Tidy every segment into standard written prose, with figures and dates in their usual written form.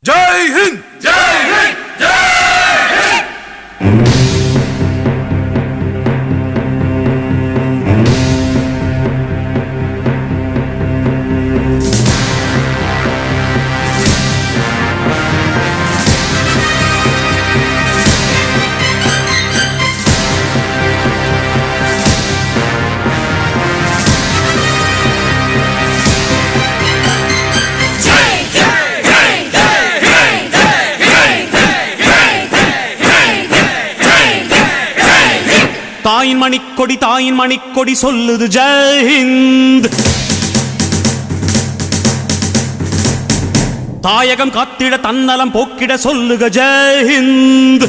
ஜெய் ஹிந்த், ஜெய் ஹிந்த், ஜெய் ஹிந்த். தாயின் மணிக்கொடி தாயின் மணிக்கொடி சொல்லுது ஜெய் ஹிந்த். தாயகம் காத்திட தன்னலம் போக்கிட சொல்லுக ஜெய் ஹிந்த்.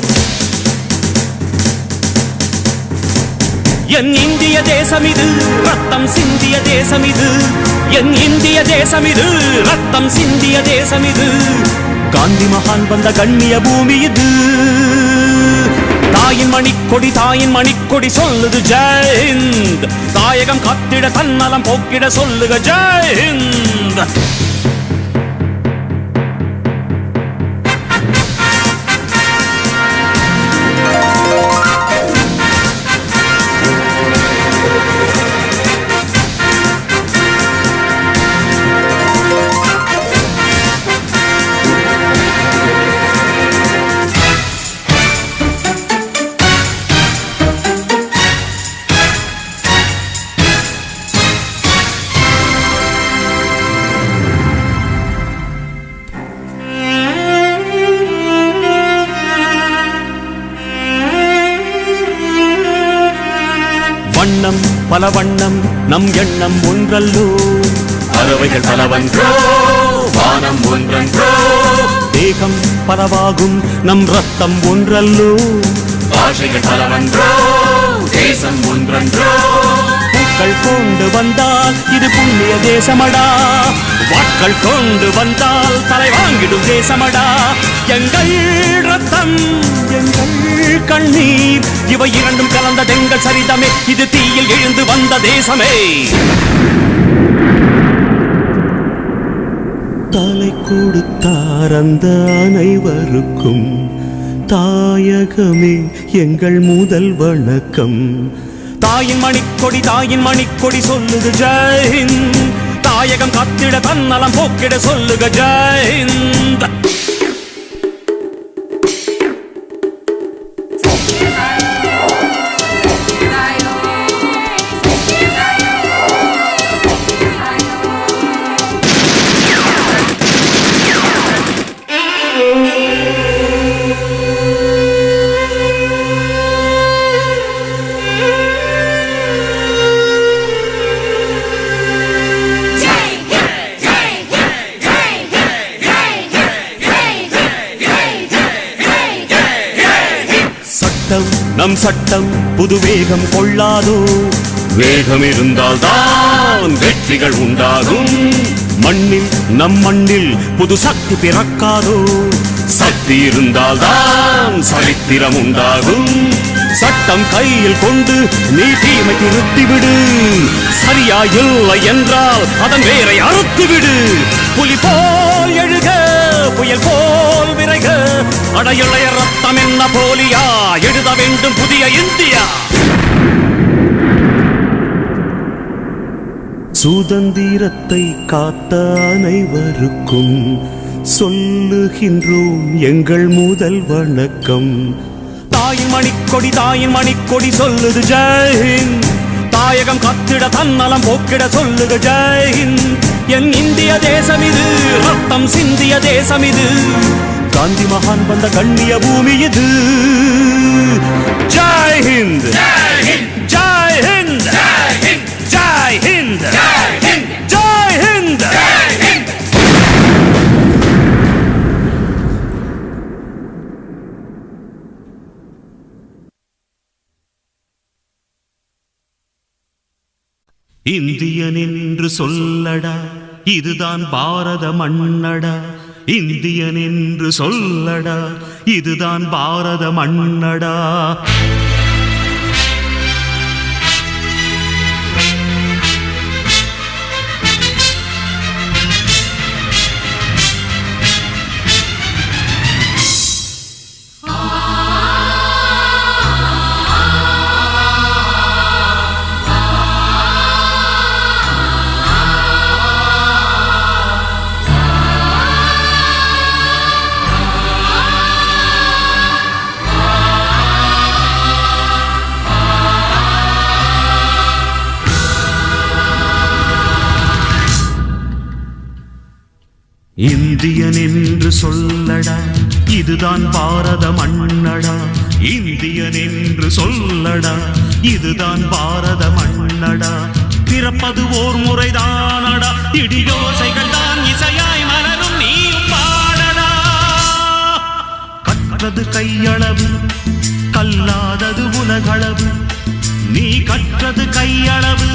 என் இந்திய தேசம் இது ரத்தம் சிந்திய தேசம் இது. என் இந்திய தேசம் இது ரத்தம் சிந்திய தேசம் இது. காந்தி மகான் வந்த கண்ணிய பூமி இது. தாயின் மணிக்கொடி சொல்லுது ஜெய் ஹிந்த். தாயகம் காத்திட தன்னலம் போக்கிட சொல்லுக ஜெய் ஹிந்த். வண்ணம் பல வண்ணம் நம் எண்ணம் ஒன்றல்லோ. பறவைகள் பலவன்றோ, வானம் ஒன்றன்றோ. தேகம் பலவாகும் நம் ரத்தம் ஒன்றல்லோ. பாஷைகள் பலவன்றோ, தேசம் ஒன்றன்றோ. பூக்கள் கொண்டு வந்தால் இது புண்ணிய தேசமடா. வாட்கள் கொண்டு வந்தால் தலை வாங்கிடும் தேசமடா. எங்கள் ரத்தம் எங்கள் கண்ணீர் இவை இரண்டும் கலந்த எங்கள் சரிதமே. இது தீயில் எழுந்து வந்த தேசமே. தலை கொடுத்தார் அந்த அனைவருக்கும் தாயகமே எங்கள் முதல் வணக்கம். தாயின் மணிக்கொடி சொல்லுது ஜெய் ஹிந்த். தாயகம் காத்திட தன்னலம் போக்கிட சொல்லுக ஜெய் ஹிந்த். நம் சட்டம் புது வேகம் கொள்ளாதோ. வேகம் இருந்தால் தான் வெற்றிகள் உண்டாகும். மண்ணில் நம் மண்ணில் புது சக்தி பிறக்காதோ. சக்தி இருந்தால் தான் சரித்திரம் உண்டாகும். சட்டம் கையில் கொண்டு நீ தீமை திருத்திவிடு. சரியா இல்லை என்றால் அதன் வேரை அறுத்துவிடு. புலி போல் எழுக புயல் போல் விரைக. அடையுளைய ரத்தம் என்ன போலியா எழுத வேண்டும் புதிய இந்தியா. சுதந்திரத்தை காத்த அனைவருக்கும் சொல்லுகின்றோம் எங்கள் முதல் வணக்கம். தாயின் மணிக்கொடி சொல்லுது ஜெய் ஹிந்த். தாயகம் காத்திட தன்னலம் போக்கிட சொல்லுக ஜெய் ஹிந்த். என் இந்திய தேசம் இது ரத்தம் சிந்திய தேசம் இது. காந்தி மகான் வந்த கண்ணிய பூமி இது. ஜெய் ஹிந்த், ஜெய் ஹிந்த், ஜெய் ஹிந்த், ஜெய் ஹிந்த், ஜெய் ஹிந்த், ஜெய் ஹிந்த், ஜெய் ஹிந்த். இந்தியன் என்று சொல்லடா இதுதான் பாரத மண்ணடா. இந்தியன் என்று சொல்லடா இதுதான் பாரத மண்ணடா. இந்தியன் என்று சொல்லடா, இதுதான் பாரத மண்ணடா. இந்தியன் என்று சொல்லடா, இதுதான் பாரத மண்ணடா. பிறப்பது ஓர் முறைதானடா, இடியோசைகள் தான் இசையாய் மலரும் நீயும் பாடடா. கற்றது கையளவு, கல்லாதது உலகளவு. நீ கற்றது கையளவு,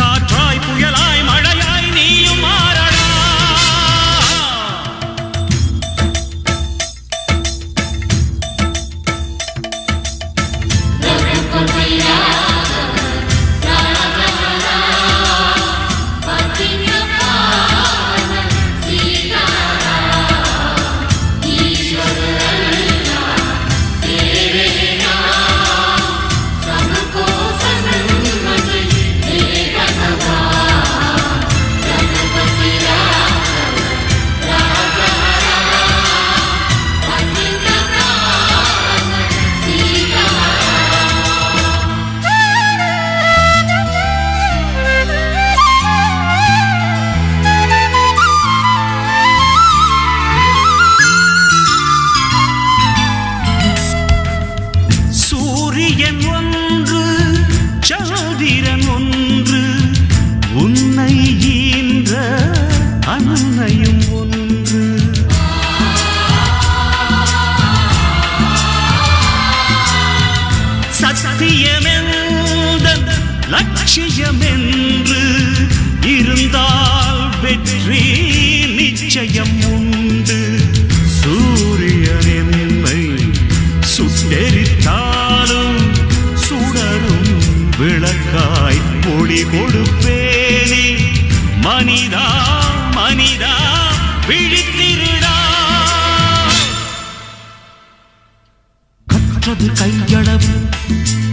காற்றாய் புயலாய் மழையாய் நீயும் மாறடா. சத்தியமெந்தன் லட்சியமென்று இருந்தால் வெற்றி நிச்சயம் உண்டு. சூரியன் என்னை சுட்டெரித்தாலும் சுடரும் விளக்காய் ஒளி கொடுப்பேனே. மனிதா மனிதா விழித்திருடா. கற்றது கையளவு,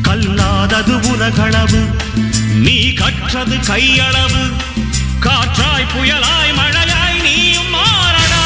கல்லாதது உலகளவு. நீ கற்றது கையளவு, காற்றாய் புயலாய் மழையாய் நீயும் மாறடா.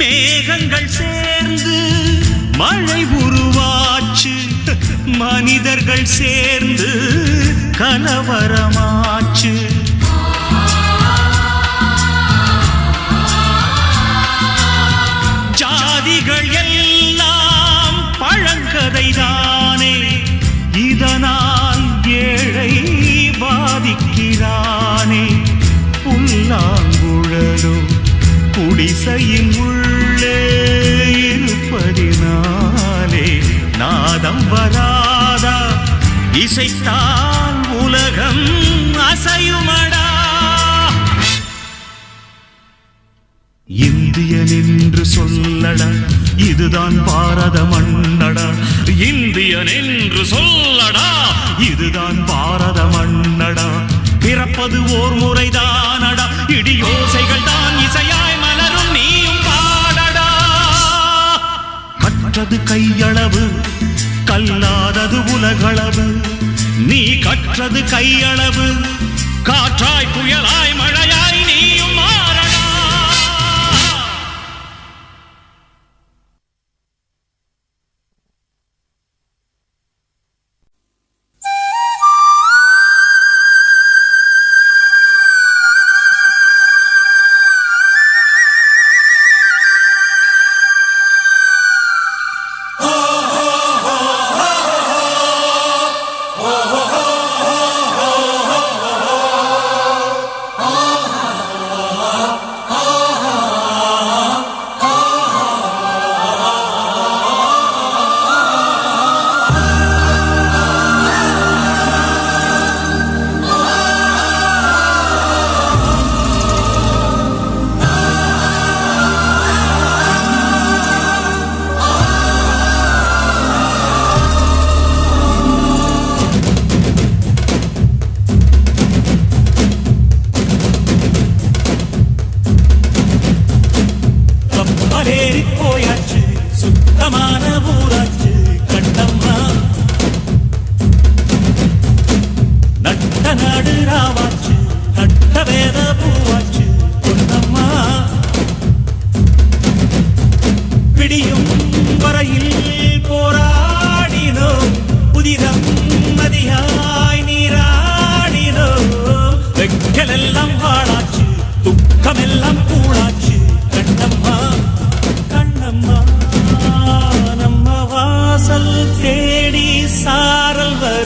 மேகங்கள் சேர்ந்து மழை உருவாச்சு, மனிதர்கள் சேர்ந்து கலவரமாச்சு. ஜாதிகள் எல்லாம் பழங்கதைதானே, இதனால் ஏழை பாதிக்கிறானே. புல்லாங்குழலும் குடிசையின் உள்ளே இருப்பதினாலே நாதம் வராதா? இசைத்தால் உலகம் அசையுமடா. இந்தியன் என்று சொல்லடா, இதுதான் பாரத மண்ணடா. இந்தியன் என்று சொல்லடா, இதுதான் பாரத மண்ணடா. பிறப்பது ஓர் முறைதானடா, இடியோசைகள் தான் இசையாய் மலரும் நீயும் பாடடா. கற்றது கையளவு, கல்லாதது உலகளவு. நீ கற்றது கையளவு, காற்றாய் புயலாய் மழையாய் நீயும் மாறடா. oh,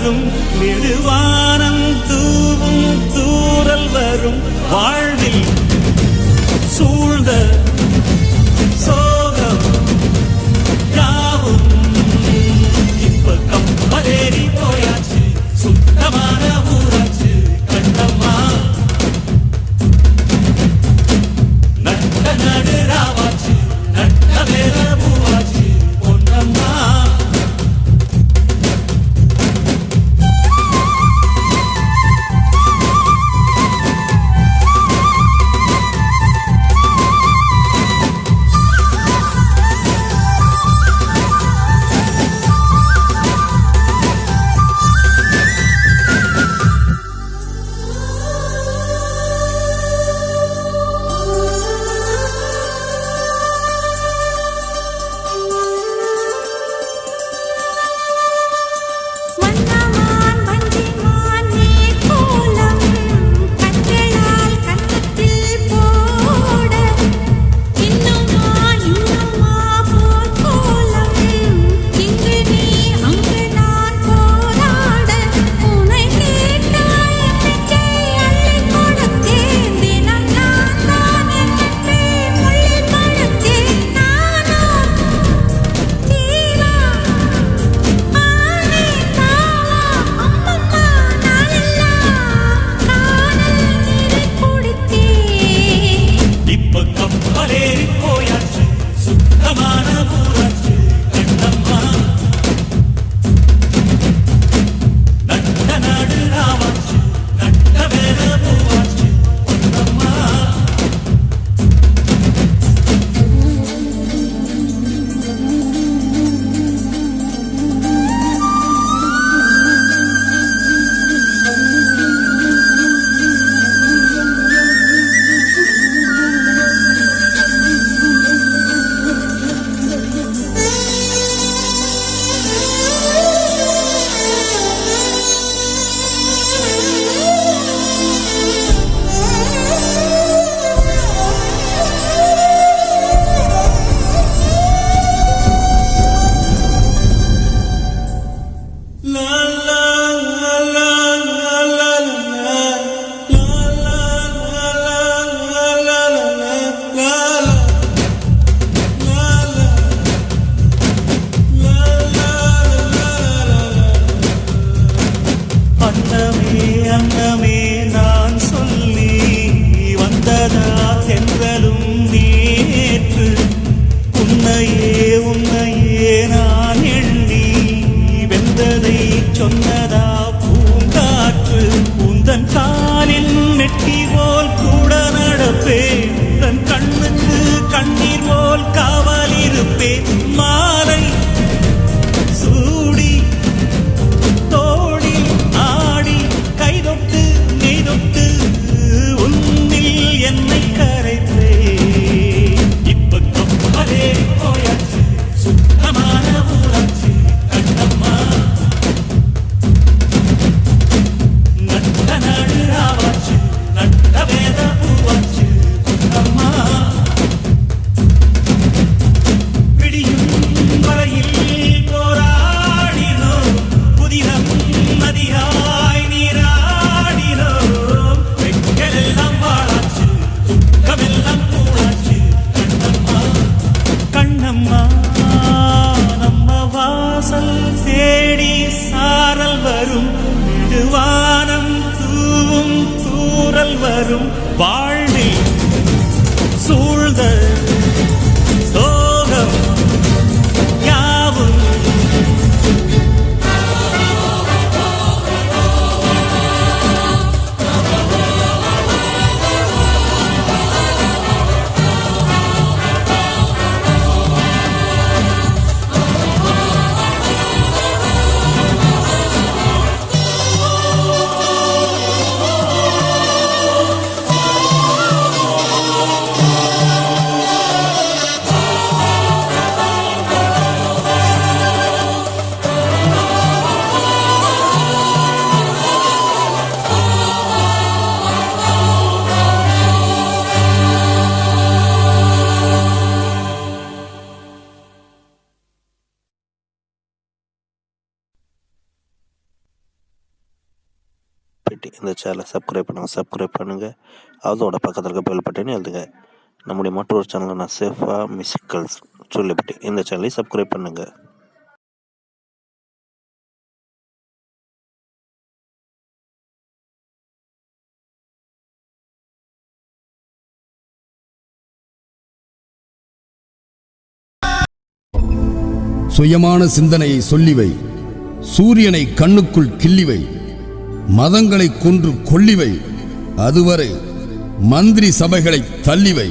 வரும் நெடுவானம் தூவும் தூறல் வரும் வாழ்வில் சூழ்ந்த சோகம் யாவும் இப்ப கப்பலேறி போயாச்சு சுத்தமான ஊராச்சு கண்ணம்மா நட்ட நடு ராவாச்சு நட்ட வேற பூவாச்சு பொன்னம்மா அன்னமே நான் சொல்லி வந்ததா தென்றலும் நேற்று உன்னையே நான் எண்ணி வெந்ததை சொன்னதா பூங்காற்று உந்தன் காலில் நெட்டி போல் கூட நடப்பேன் தன் கண்ணுக்கு கண்ணீர் போல் காவல் இருப்பேன் மாலை சூடி தோழில் ஆடி கைதொட்டு நெய்தொட்டு உன்னில் என்னை கரைப்பே இப்ப கப்பலே போயாச்சு சுத்தமான ஊராச்சு கண்ணம்மா நட்ட நாடு ராவாச்சு நட்ட வேத பூவாச்சு கண்ணம்மா பிடியும் வரையில் போராடினோம் புதினம் நதியாய் நீராடினோம் வெட்கெல்லாம் வாழாச்சு துக்கமெல்லாம் கூடாச்சு கண்ணம்மா கண்ணம்மா நம்ம வாசல் தேடி சாரல் வரும் நெடுவானம் தூவும் தூறல் வரும் வாழ்வில் சூழ்ந்த சோகம் யாவும் சொல்லிவிட்டு இந்த சேனலை சப்ஸ்கிரைப் பண்ணுங்கள். அதோட பக்கத்தில் இருக்க பெல் பட்டனை எழுதுங்க. நம்முடைய மற்றொரு சேனலில் நான் சேஃபாக மியூசிக்கல்ஸ் சொல்லிவிட்டு இந்த சேனலை சப்ஸ்கிரைப் பண்ணுங்கள். சுயமான சிந்தனையை சொல்லிவை, சூரியனை கண்ணுக்குள் கிள்ளிவை, மதங்களை கொன்று கொள்ளிவை, அதுவரை மந்திரி சபைகளை தள்ளிவை.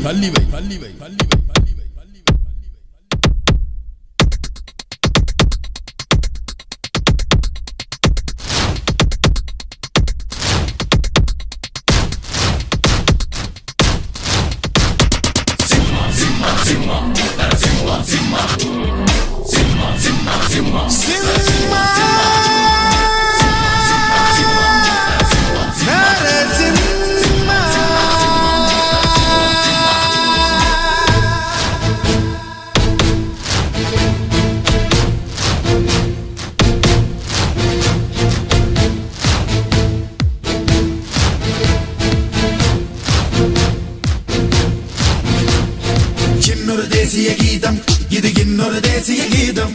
இன்னொரு தேசிய கீதம், இது இன்னொரு தேசிய கீதம்.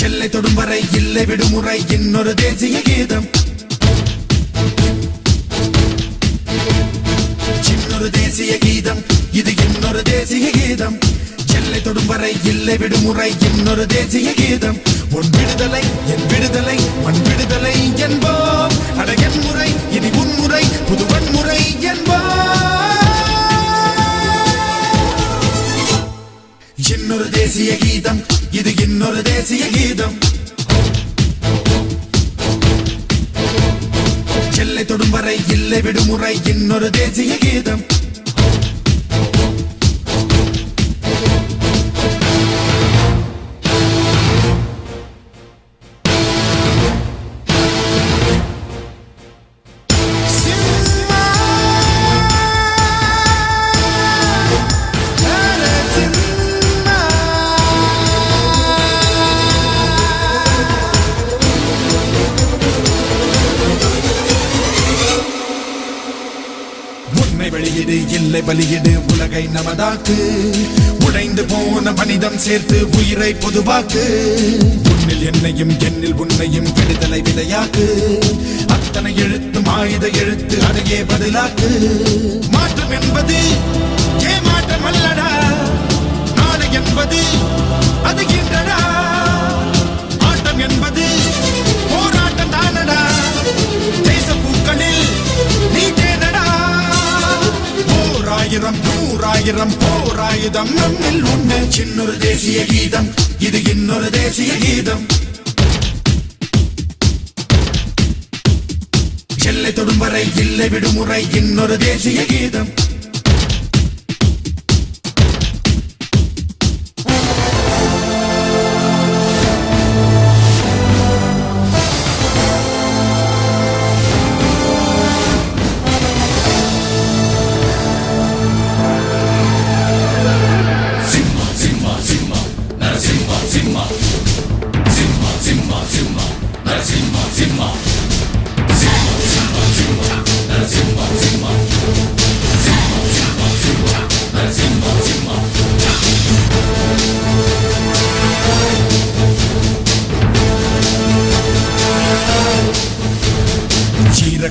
எல்லை தொடும் வரை இல்லை விடுமுறை, இன்னொரு தேசிய கீதம். இன்னொரு தேசிய கீதம், இது இன்னொரு தேசிய கீதம். எல்லை தொடும் வரை இல்லை விடுமுறை, இன்னொரு தேசிய கீதம். உன் விடுதலை என் விடுதலை, மண் விடுதலை என்போம். அட என் முறை இனி உன்முறை, புது வன்முறை என்போம். இன்னொரு தேசிய கீதம், இது இன்னொரு தேசிய கீதம். எல்லை தொடும் வரை இல்லை விடுமுறை, இன்னொரு தேசிய கீதம். வெளியிடு இல்லை பலியிடு, உலகை நமதாக்கு. உடைந்து போன மனிதம் சேர்த்து உயிரை பொதுவாக்கு. உன்னில் என்னையும் என்னில் உன்னையும் விடுதலை விதையாக்கு. அத்தனை எழுத்து ஆயுத எழுத்து, அதையே பதிலாக்கு. மாற்றம் என்பது ஏமாற்றம் அல்லடா, நாளை என்பது அது இன்றடா. ஆட்டம் என்பது போராட்டம் தானடா, தேச பூக்களில் நீ தேனடா. ஆயிரம் நூறாயிரம் போராயுதம் நம்மில் உண்டு. இன்னொரு தேசிய கீதம், இது இன்னொரு தேசிய கீதம். எல்லை தொடும் வரை இல்லை விடுமுறை, இன்னொரு தேசிய கீதம்.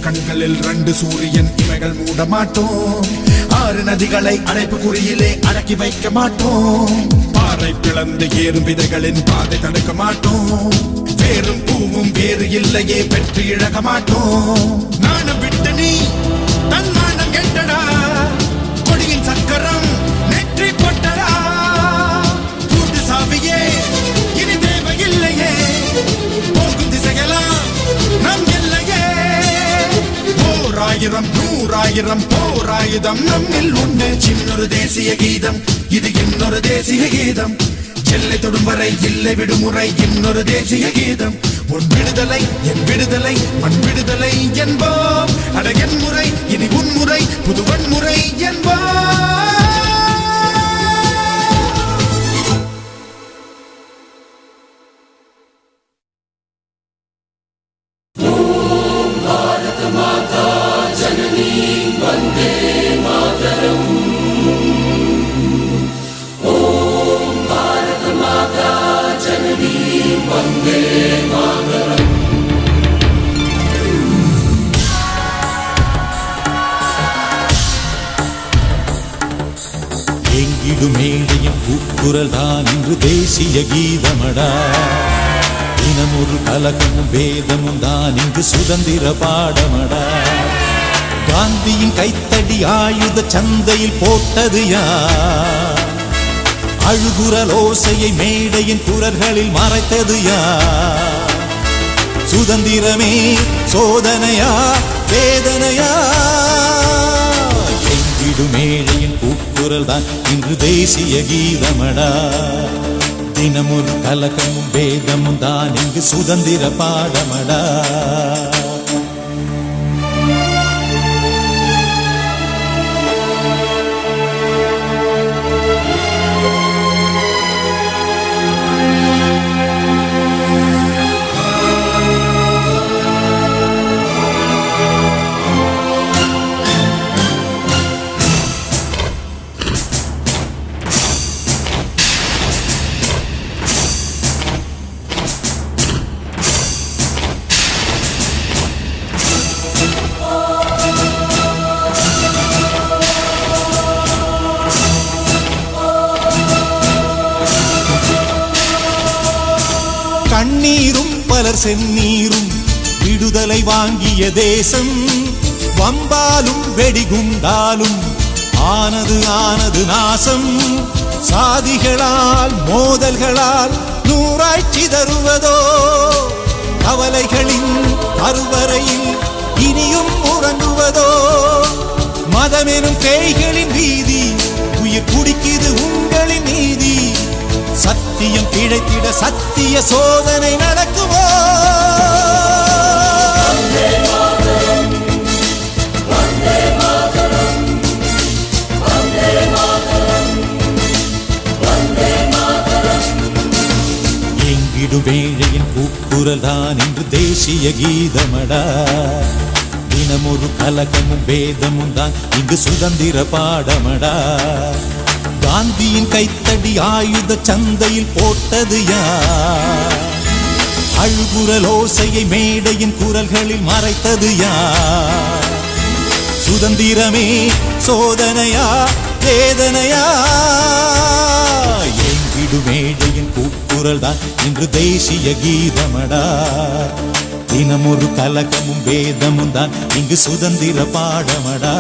கண்களில் 2 சூரியன், இவைகள் மூட மாட்டோம். 6 நதிகளை அடைப்பு குறியிலே அடக்கி வைக்க மாட்டோம். பாறை பிளந்து ஏறும் விதைகளின் பாதை தடுக்க மாட்டோம். வேறும் பூவும் வேறு இல்லையே பெற்று இழக்க மாட்டோம். நாணம் விட்டு நீ தன்மானம் கெட்டடா, கொடியின் சக்கரம் நெற்றி பொட்டடா. கூட்டு சாவியே இனி தேவையில்லையே, போகும் திசையெல்லாம் நம் எல்லையே. ஆயிரம் நூறாயிரம் போராயுதம் நம்மில் உண்டு. இன்னொரு தேசிய கீதம், இது இன்னொரு தேசிய கீதம். எல்லை தொடும் வரை இல்லை விடுமுறை, இன்னொரு தேசிய கீதம். உன் விடுதலை என் விடுதலை, மண் விடுதலை என்போம். அட என் முறை இனி உன்முறை, புது வன்முறை என்போம். எங்கிடும் மேடையின் கூக்குரல் தான் இன்று தேசிய கீதமடா. தினமொரு கலகமும் வேதமும் தான் இங்கு சுதந்திர பாடமடா. காந்தியின் கைத்தடி ஆயுத சந்தையில் போட்டது யார்? அழுகுரல் ஓசையை மேடையின் குரல்களில் மறைத்தது யார்? சுதந்திரமே சோதனையா வேதனையா? எங்கிடும் மேடையின் கூக்குரல் தான் இன்று தேசிய கீதமடா. தினமொரு கலகமும் வேதமும் தான் இங்கு சுதந்திர பாடமடா. கண்ணீரும் பலர் செந்நீரும் விடுதலை வாங்கிய தேசம். வம்பாலும் வெடிகுண்டாலும் ஆனது நாசம். சாதிகளால் மோதல்களால் நூறாய் சிதறுவதோ? கவலைகளின் கருவறையில் இனியும் உறங்குவதோ? மதமெனும் பேய்களின் வீதி உயிர் குடிக்குது உங்களின் நீதி. சத்தியம் பிழைத்திட சத்திய சோதனை நடக்குமோ? எங்கிடும் வேளையின் கூக்குரல் தான் இன்று தேசிய கீதமடா. தினமொரு கலகமும் வேதமும் தான் இங்கு சுதந்திர பாடமடா. காந்தியின் கைத்தடி ஆயுத சந்தையில் போட்டது யார்? அழுகுரல் ஓசையை மேடையின் குரல்களில் மறைத்தது யார்? சுதந்திரமே சோதனையா வேதனையா? எங்கிடும் மேடையின் கூக்குரல் தான் இன்று தேசிய கீதமடா. தினமொரு கலகமும் வேதமும் தான் இங்கு சுதந்திர பாடமடா.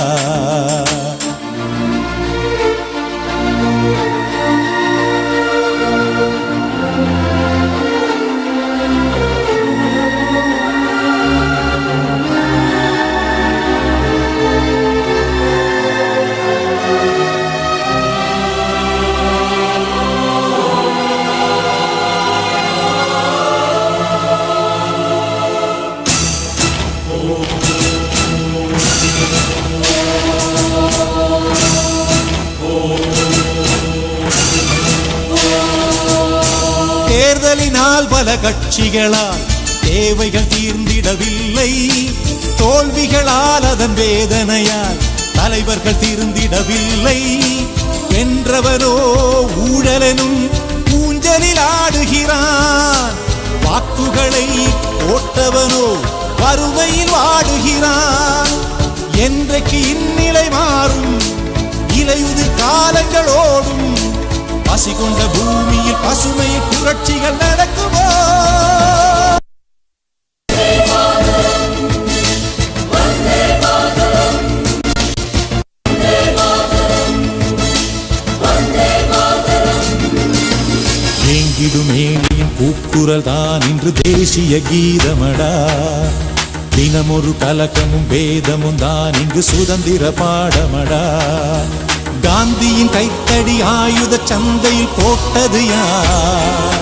தேர்தலினால் பல கட்சிகளால் தேவைகள் தீர்ந்திடவில்லை. தோல்விகளால் அதன் வேதனையால் தலைவர்கள் தீர்ந்திடவில்லை. வென்றவரோ ஊழலெனும் ஊஞ்சலில் ஆடுகிறான். வாக்குகளை போட்டவனோ வறுமையில் வாடுகிறான். என்றைக்கு இந்நிலை மாறும்? இலையுதிர் காலங்கள் ஓடும். பசி கொண்ட பூமியில் பசுமையில் புரட்சிகள் நடக்குமோ? எங்கிடும் மேடையின் கூக்குரல் தான் இன்று தேசிய கீதமடா. தினமொரு கலக்கமும் வேதமும் தான் இங்கு சுதந்திர பாடமடா. காந்தியின் கைத்தடி ஆயுத சந்தையில் போட்டது யார்?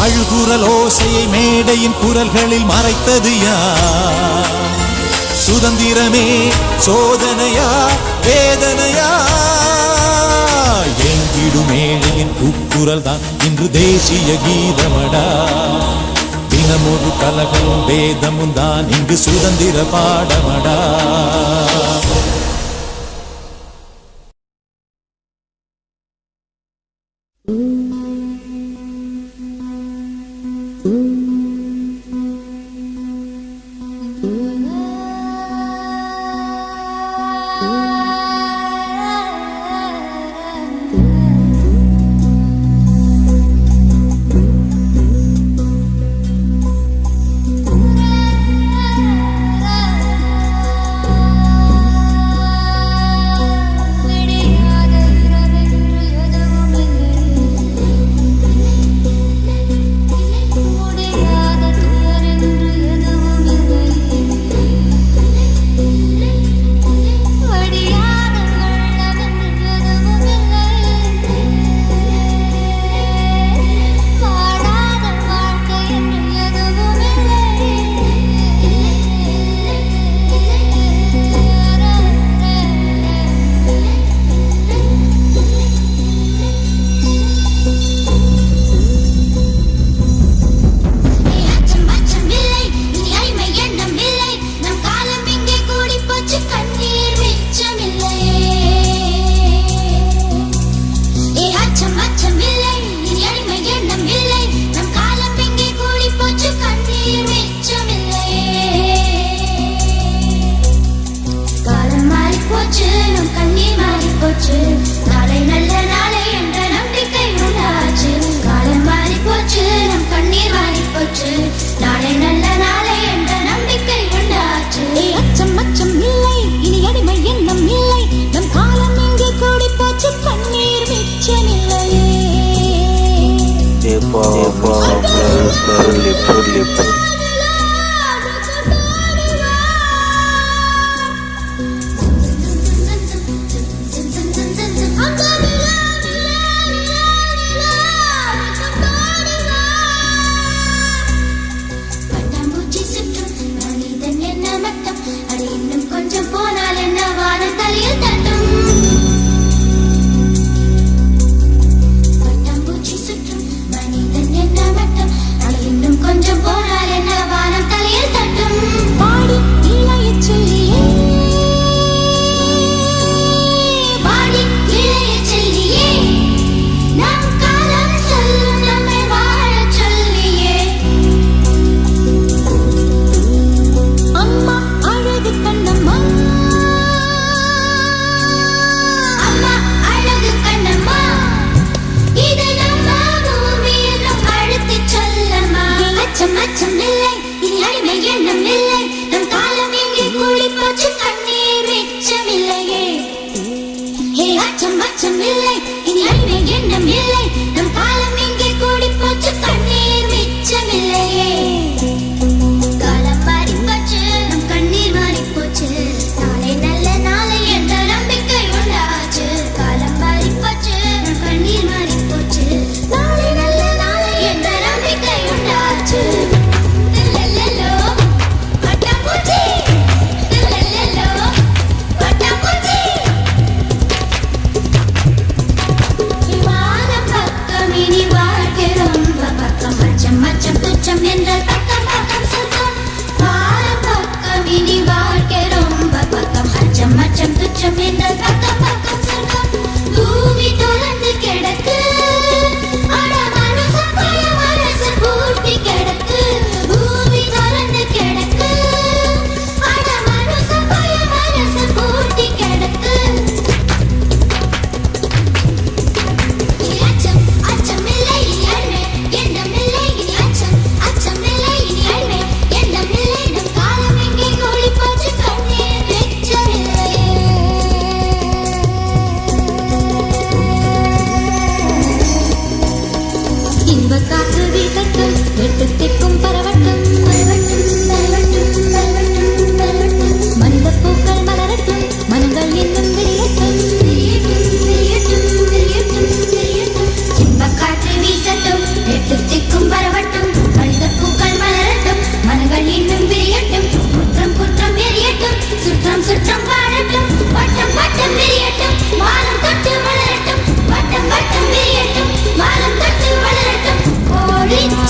அழுகுரல் ஓசையை மேடையின் குரல்களில் மறைத்தது யார்? சுதந்திரமே சோதனையா வேதனையா? எங்கிடும் மேடையின் கூக்குரல் தான் இன்று தேசிய கீதமடா. தினமொரு கலகமும் வேதமும் தான் இங்கு சுதந்திர பாடமடா.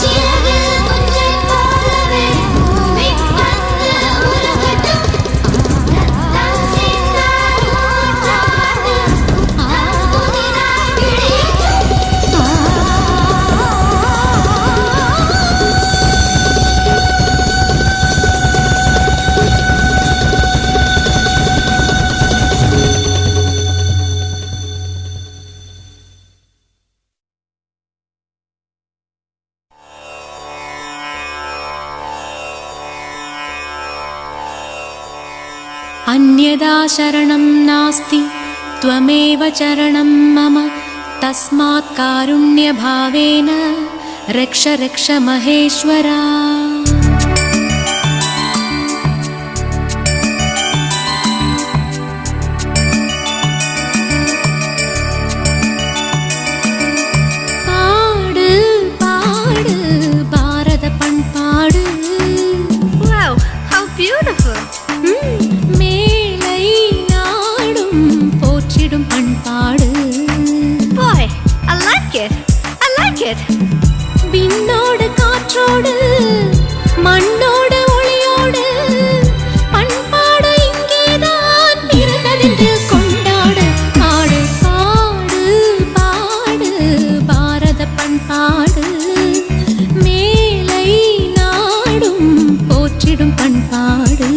சிறகு கொஞ்சம் अन्यदा शरणं नास्ति त्वमेव चरणं मम तस्मात् कारुण्यभावेन रक्ष रक्ष महेश्वरा। விண்ணோடு காற்றோடு மண்ணோடு ஒளியோடு பண்பாடு இங்கேதான் பிறந்ததென்று கொண்டாடு. பாடு பாடு பாடு பாரத பண்பாடு மேலை நாடும் போற்றிடும் பண்பாடு.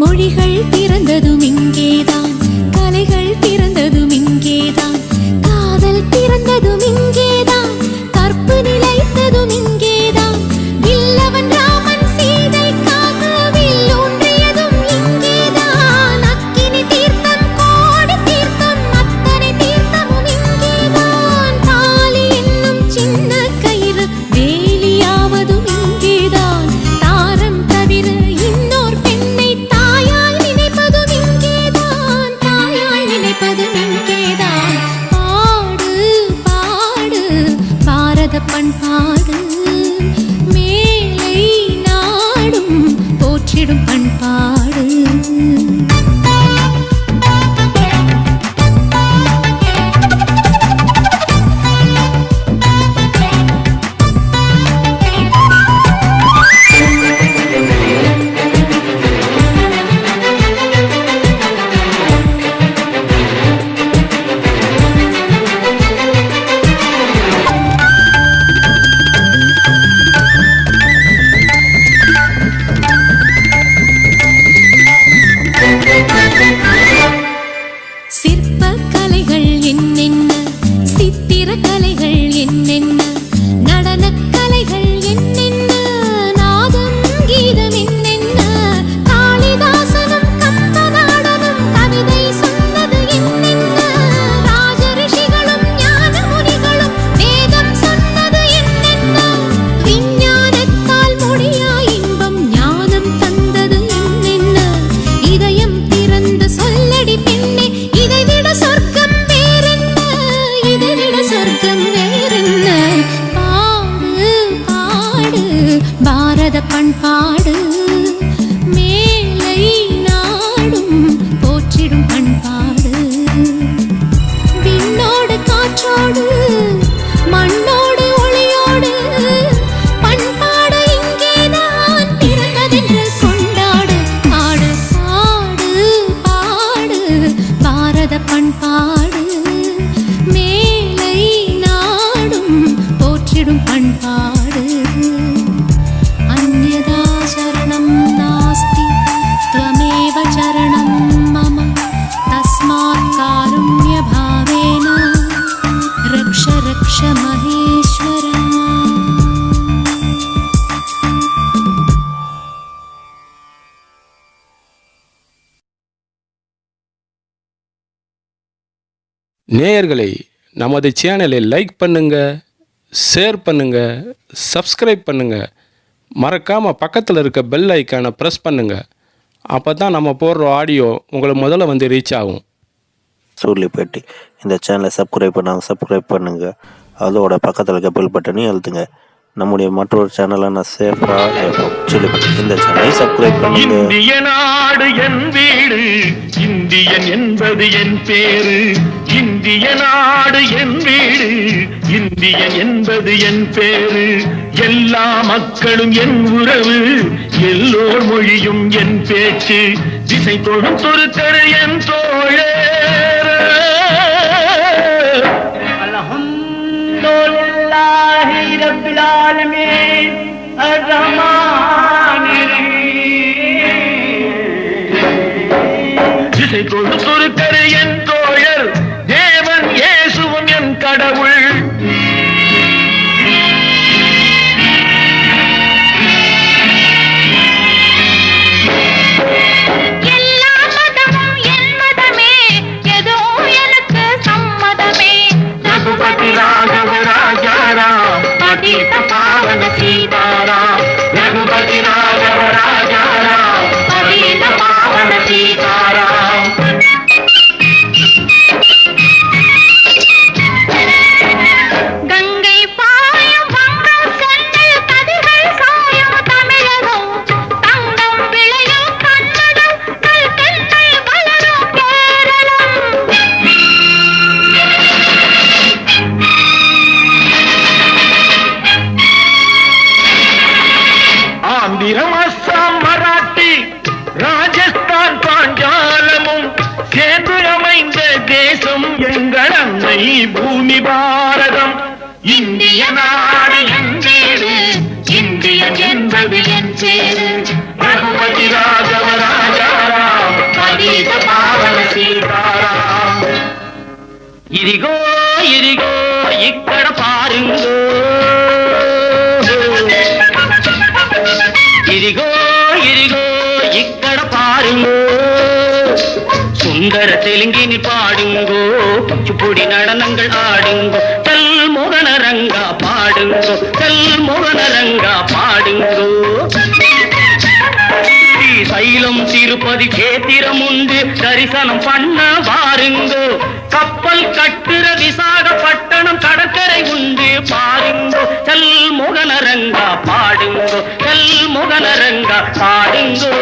மொழிகள் பிறந்ததும் இங்கேதான், கலைகள் பிறந்ததும் இங்கேதான், காதல் பிறந்ததும் இங்கேதான், கற்பு நிலைத்ததும் இங்கேதான், வில்லவன் ராமன் சீதைக்காக வில்லூன்றியதும் இங்கேதான், அக்கினி தீர்த்தம் கோடி தீர்த்தம் அத்தனை தீர்த்தமும் இங்கேதான், தாலி என்னும் சின்ன கயிறு வேலியாவதும் இங்கேதான், தாரம் தவிர இன்னோர் பெண்ணை பண்பாடு மேலை நாடும் போற்றிடும் பண்பாடு. பண்பாடு மேலை நாடும் போற்றிடும் பண்பாடு. விண்ணோடு காற்றோடு மண்ணோடு ஒளியோடு பண்பாடு இங்கேதான் பிறந்ததென்று கொண்டாடு. பாடு பாடு பாடு பாரத பண்பாடு மேலை நாடும் போற்றிடும் பண்பாடு. अन्यदा शरणं नास्ति त्वमेव चरणं मम तस्मात् कारुण्यभावेन रक्ष रक्ष महेश्वरा. நேயர்களை நமது சேனலை லைக் பண்ணுங்க, ஷேர் பண்ணுங்க, சப்ஸ்கிரைப் பண்ணுங்க, மறக்காமல் பக்கத்தில் இருக்க பெல் ஐக்கானை ப்ரெஸ் பண்ணுங்க. அப்போ தான் நம்ம போடுற ஆடியோ உங்களை முதல்ல வந்து ரீச் ஆகும். சூர்லிப்பேட்டை இந்த சேனலை சப்ஸ்கிரைப் பண்ணுங்கள். அதோட பக்கத்தில் இருக்க பெல் பட்டனையும் அழுத்துங்க. நம்முடைய மற்றொரு சேனலான சேஃபா சூர்லிப்பேட்டை இந்த சேனலை சப்ஸ்கிரைப் பண்ணுங்க. இந்திய நாடு என் வீடு, இந்தியன் என்பது என் பேரு. இந்திய நாடு என் வீடு, இந்தியன் என்பது என் பேரு. எல்லா மக்களும் என் உறவு, எல்லோர் மொழியும் என் பேச்சு. திசை தொழும் தொருத்தரு என் தோழர். அல்ஹம்துலில்லாஹி ரப்பில் ஆலமீன் அர்-ரஹ்மானிர் ரஹீம். திசை தொழும் தொருத்தரு என் தோழர், தேவன் இயேசுவும் என் கடவுள். எல்லா மதமும் என் மதமே, ஏதோ எனக்கு சம்மதமே. ரகுபதி ராகவ ராஜாராம், பதித பாவன சீதாராம். ரகுபதி ராகவ ராஜாராம், பதித பாவன சீதாராம். கங்கை பாயும் வங்கம் சென்னில் கதிர்கள் சாயும் தமிழகம். தங்கம் விளையும் கன்னடம், கல்கென்னை வளரும் கேரளம். ஆந்திரம், அஸ்ஸாம், மராட்டி, ராஜஸ்தான், பாஞ்சாலமும் சேர்ந்து அமைந்த தேசம் எங்கள் அன்னை பூமி பாரதம். இந்திய நாடு என் வீடு, இந்தியன் என்பது என் பேரு. ரகுபதி ராகவ ராஜாராம், பதித பாவன சீதாராம். ఇదిగో ఇదిగో ఇక్కడ పారుంగో, ఇదిగో ఇదిగో ఇక్కడ పారుంగో. சுந்தர தெலுங்கினி பாடுங்கோ, குச்சிப்புடி நடனங்கள் ஆடுங்கோ. கல்முகனரங்கா பாடுங்கோ, கல்முகனரங்கா பாடுங்கோ. சைலம் திருப்பதி கேத்திரம் உண்டு, தரிசனம் பண்ண வாருங்கோ. கப்பல் கட்டுற விசாகப்பட்டணம் கடற்கரை உண்டு பாருங்கோ. கல்முகனரங்கா பாடுங்கோ, கல்முகனரங்கா பாடுங்கோ.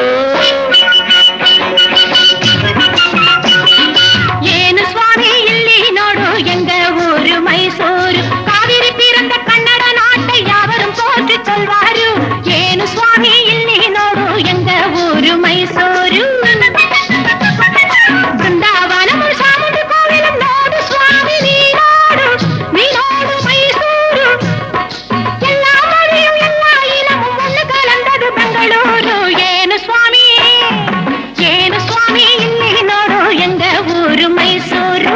ಏನು ಸ್ವಾಮಿ ಇಲ್ಲಿ ನೋಡು ಎಂಗ ಊರು ಮೈಸೂರು. ಕಾವೇರಿ பிறந்த ಕನ್ನಡ நாட்டை யாவரும் போற்றி சொல்வாரு. ಏನು ಸ್ವಾಮಿ ಇಲ್ಲಿ ನೋಡು ಎಂಗ ಊರು ಮೈಸೂರು. ಬೃಂದಾವನము சாமுண்டி கோவிலும் ನೋಡು ಸ್ವಾಮி ನೀನೋಡು, ನೀನೋಡು ಮೈಸೂರು. எல்லா மொழியும் எல்லா இனமும் ஒன்று கலந்தது பெங்களூರು. ಏನು ಸ್ವಾಮಿ, ಏನು ಸ್ವಾಮಿ ಇಲ್ಲಿ ನೋಡು ಎಂಗ ಊರು ಮೈಸೂರು.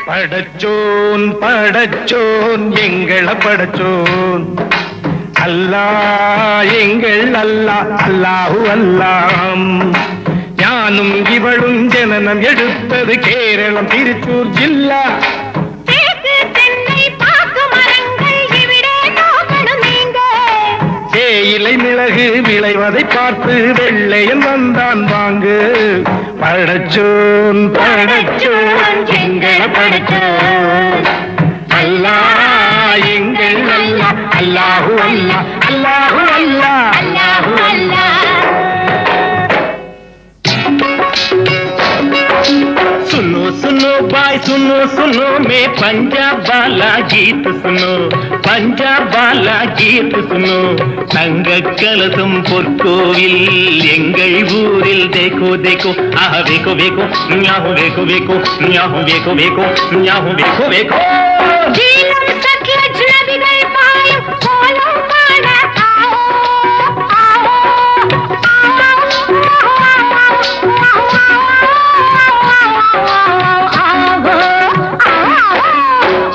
படச்சோன் படச்சோன் எங்களை படச்சோன். அல்லா எங்கள் அல்லா, அல்லாஹு அல்லாம். ஞானும் இவளும் ஜனனம் எடுத்தது கேரளம் திருச்சூர் ஜில்லா. தேக்கு தென்னை பாக்கு மரங்கள் இவிடே நோக்கணும் நீங்க. தேயிலை மிளகு விளைவதை பார்த்து வெள்ளையன் வந்தான் வாங்கு. படச்சோன் படச்சோன் எங்களை படச்சோன். அல்லா எங்கள் அல்லா, அல்லாஹு அல்லா, அல்லாஹு அல்லா, அல்லாஹு அல்லா. सुनो सुनो भाई सुनो सुनो मैं पंजाब वाला गीत सुनो, पंजाब वाला गीत सुनो. தங்க கலசம் பொற்கோவில் எங்கள் ஊரில் देखो देखो ஆஹா வேகோ வேகோ ஞாஹோ வேகோ வேகோ ஞாஹோ வேகோ வேகோ ஞாஹோ வேகோ வேகோ. ஜீலம் சட்லஜ் நதிகள் பாயும் கோலம் காண ஆவோ ஆவோ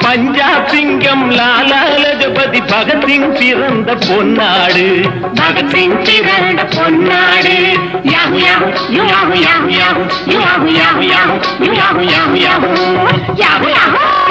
பஞ்சாப் சிங்கம் லாலா லஜபதி பகத்சிங் பிறந்த பொன்னாடு, பகத்சிங் பிறந்த பொன்னாடு. யாஹு யாஹு யாஹு யாஹு யாஹு யாஹு யாஹு யாஹு யாஹு யாஹு யாஹு யாஹு யாஹு.